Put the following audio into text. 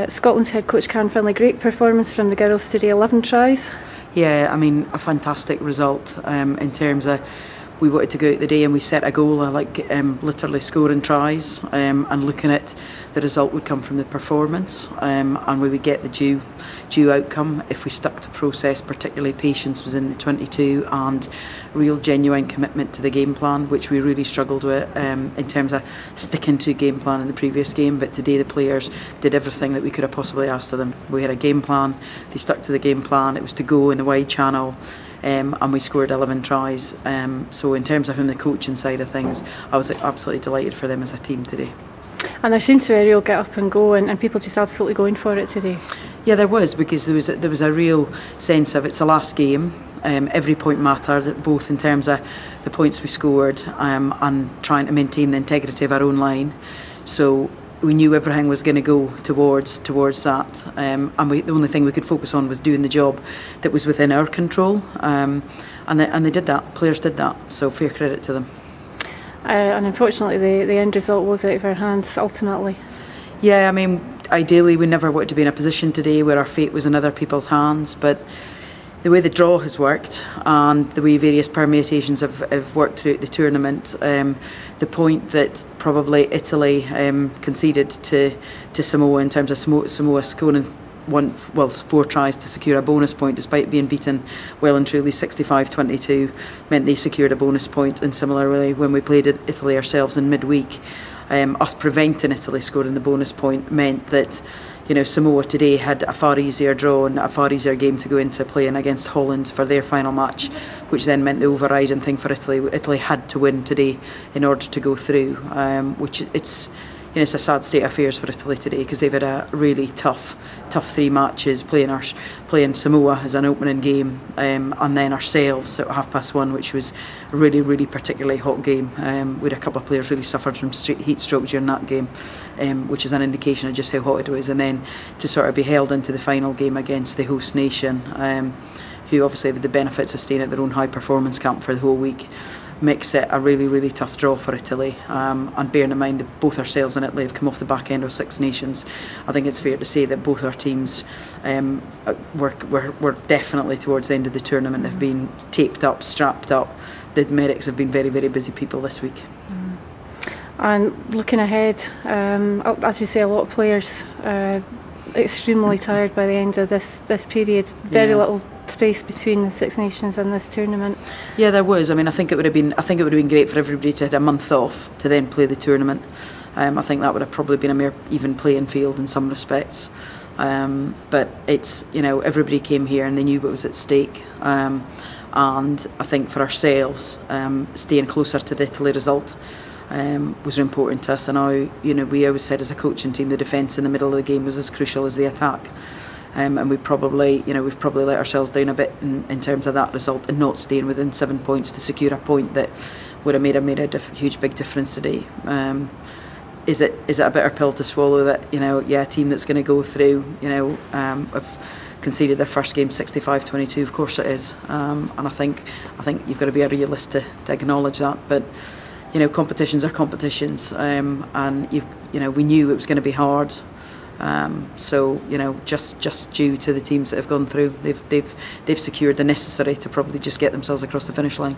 Scotland's head coach Findlay, great performance from the girls today, 11 tries. Yeah, I mean, a fantastic result in terms of we wanted to go out the day and we set a goal of literally scoring tries and looking at the result would come from the performance and we would get the due outcome if we stuck to process. Particularly patience was in the 22 and real genuine commitment to the game plan, which we really struggled with in terms of sticking to game plan in the previous game. But today the players did everything that we could have possibly asked of them. We had a game plan, they stuck to the game plan. It was to go in the wide channel. And we scored 11 tries. So in terms of from the coaching side of things, I was absolutely delighted for them as a team today. And there seemed to be a real get up and go, and people just absolutely going for it today. Yeah, there was, because there was a real sense of it's a last game. Every point mattered, both in terms of the points we scored and trying to maintain the integrity of our own line. So we knew everything was going to go towards that, and the only thing we could focus on was doing the job that was within our control, and they did that. Players did that, so fair credit to them. And unfortunately, the end result was out of our hands ultimately. Yeah, I mean, ideally we never wanted to be in a position today where our fate was in other people's hands, but the way the draw has worked and the way various permutations have worked throughout the tournament, the point that probably Italy conceded to Samoa in terms of Samoa scoring 4 tries to secure a bonus point despite being beaten well and truly 65-22 meant they secured a bonus point. And similarly, when we played Italy ourselves in midweek, us preventing Italy scoring the bonus point meant that, you know, Samoa today had a far easier draw and a far easier game to go into playing against Holland for their final match, which then meant the overriding thing for Italy. Italy had to win today in order to go through, which it's a sad state of affairs for Italy today, because they've had a really tough 3 matches playing Samoa as an opening game, and then ourselves at 1:30, which was a really particularly hot game. We had a couple of players really suffered from heat stroke during that game, which is an indication of just how hot it was. And then to sort of be held into the final game against the host nation, who obviously have the benefits of staying at their own high performance camp for the whole week, makes it a really tough draw for Italy, and bearing in mind that both ourselves and Italy have come off the back end of 6 Nations, I think it's fair to say that both our teams were definitely towards the end of the tournament have been taped up, strapped up. The medics have been very busy people this week. And looking ahead, as you say, a lot of players extremely tired by the end of this period. Very little space between the 6 Nations and this tournament. Yeah, there was. I mean, I think it would have been great for everybody to have a month off to then play the tournament. I think that would have probably been a more even playing field in some respects. But it's, you know, everybody came here and they knew what was at stake. And I think for ourselves, staying closer to the Italy result was important to us. And we always said as a coaching team, the defence in the middle of the game was as crucial as the attack. And we've probably let ourselves down a bit in terms of that result and not staying within 7 points to secure a point that would have made a huge big difference today. Is it a bitter pill to swallow that, you know, a team that's going to go through, you know, have conceded their first game 65-22? Of course it is, and I think you've got to be a realist to acknowledge that. But you know, competitions are competitions, and we knew it was going to be hard. So you know, just due to the teams that have gone through, they've secured the necessary to probably just get themselves across the finish line.